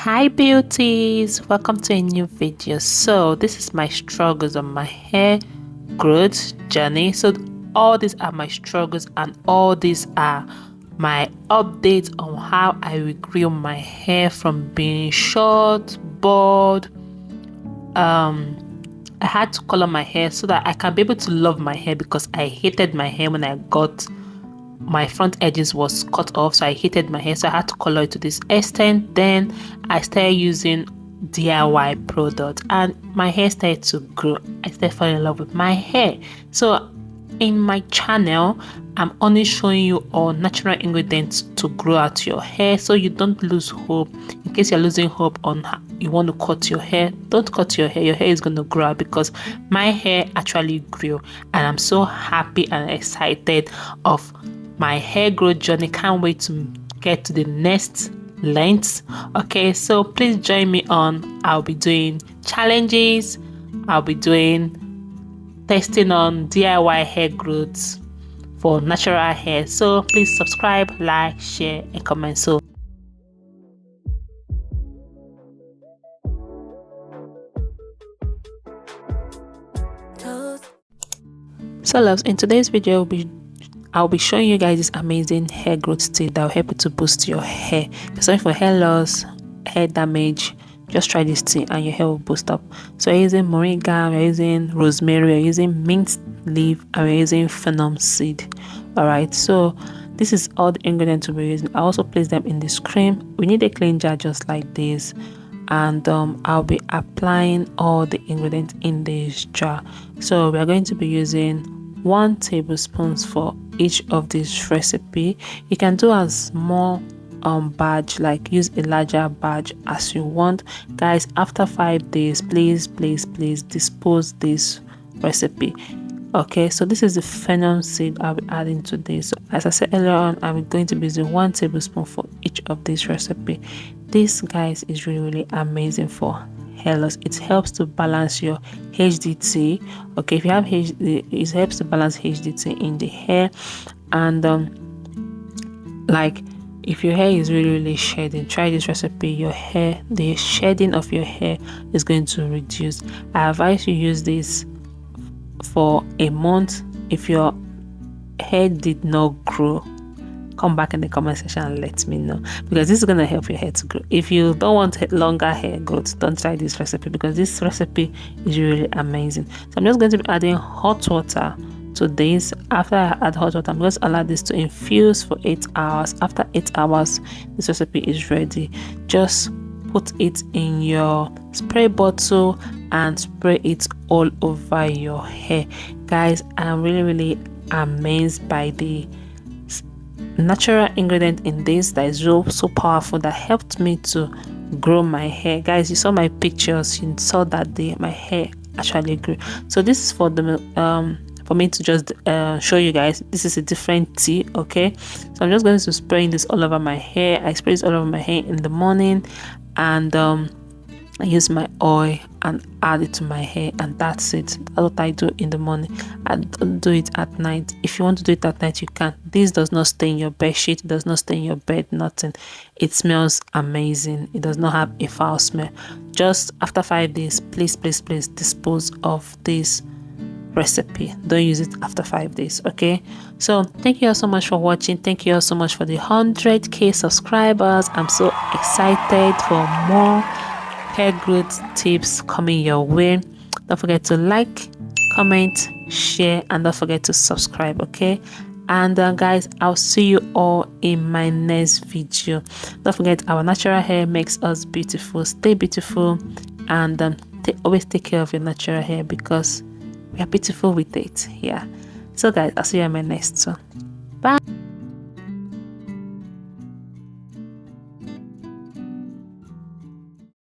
Hi beauties, welcome to a new video. So this is my struggles on my hair growth journey. So all these are my struggles and all these are my updates on how I regrow my hair from being short, bald. I had to color my hair so that I can be able to love my hair, because I hated my hair when I got my front edges was cut off, so I hated my hair, so I had to color it to this extent. Then I started using DIY product and my hair started to grow. I started falling in love with my hair. So in my channel, I'm only showing you all natural ingredients to grow out your hair, so you don't lose hope. In case you're losing hope on how you want to cut your hair, don't cut your hair. Your hair is going to grow out, because my hair actually grew and I'm so happy and excited of my hair growth journey. Can't wait to get to the next lengths. Okay, so please join me on. I'll be doing challenges, I'll be doing testing on DIY hair growths for natural hair. So please subscribe, like, share and comment. So loves, in today's video I'll be showing you guys this amazing hair growth tea that will help you to boost your hair. If you're sorry for hair loss, hair damage, just try this tea and your hair will boost up. So we're using Moringa, we're using Rosemary, we're using mint leaf, and we're using phenom seed. Alright, so this is all the ingredients we're using. I also place them in this cream. We need a clean jar just like this, and I'll be applying all the ingredients in this jar. So we're going to be using 1 tablespoon for each of this recipe. You can do as small batch, like use a larger batch as you want. Guys, after 5 days, please dispose this recipe. Okay, so this is the phenom seed I'll be adding to this. So as I said earlier on, I'm going to be using 1 tablespoon for each of this recipe. This, guys, is really amazing for hair loss. It helps to balance your HDT. Okay, if you have HD, it helps to balance HDT in the hair. And like if your hair is really shedding, try this recipe. Your hair, the shedding of your hair is going to reduce. I advise you use this for a month. If your hair did not grow, come back in the comment section and let me know, because this is going to help your hair to grow. If you don't want longer hair growth, don't try this recipe, because this recipe is really amazing. So I'm just going to be adding hot water to this. After I add hot water, I'm going to allow this to infuse for 8 hours. After 8 hours, this recipe is ready. Just put it in your spray bottle and spray it all over your hair. Guys, I'm really amazed by the natural ingredient in this that is so powerful, that helped me to grow my hair. Guys, you saw my pictures, you saw that my hair actually grew. So this is for the for me to just show you guys. This is a different tea. Okay, so I'm just going to spray this all over my hair. I spray this all over my hair in the morning, and I use my oil and add it to my hair, and that's it. That's what I do in the morning. I don't do it at night. If you want to do it at night, you can. This does not stain your bed sheet, it does not stain your bed, nothing. It smells amazing. It does not have a foul smell. Just after 5 days, please dispose of this recipe. Don't use it after 5 days. Okay, so thank you all so much for watching. Thank you all so much for the 100k subscribers. I'm so excited for more hair growth tips coming your way. Don't forget to like, comment, share, and don't forget to subscribe. Okay, and guys, I'll see you all in my next video. Don't forget, our natural hair makes us beautiful. Stay beautiful, and always take care of your natural hair, because we are beautiful with it. Yeah, so guys, I'll see you in my next one. Bye.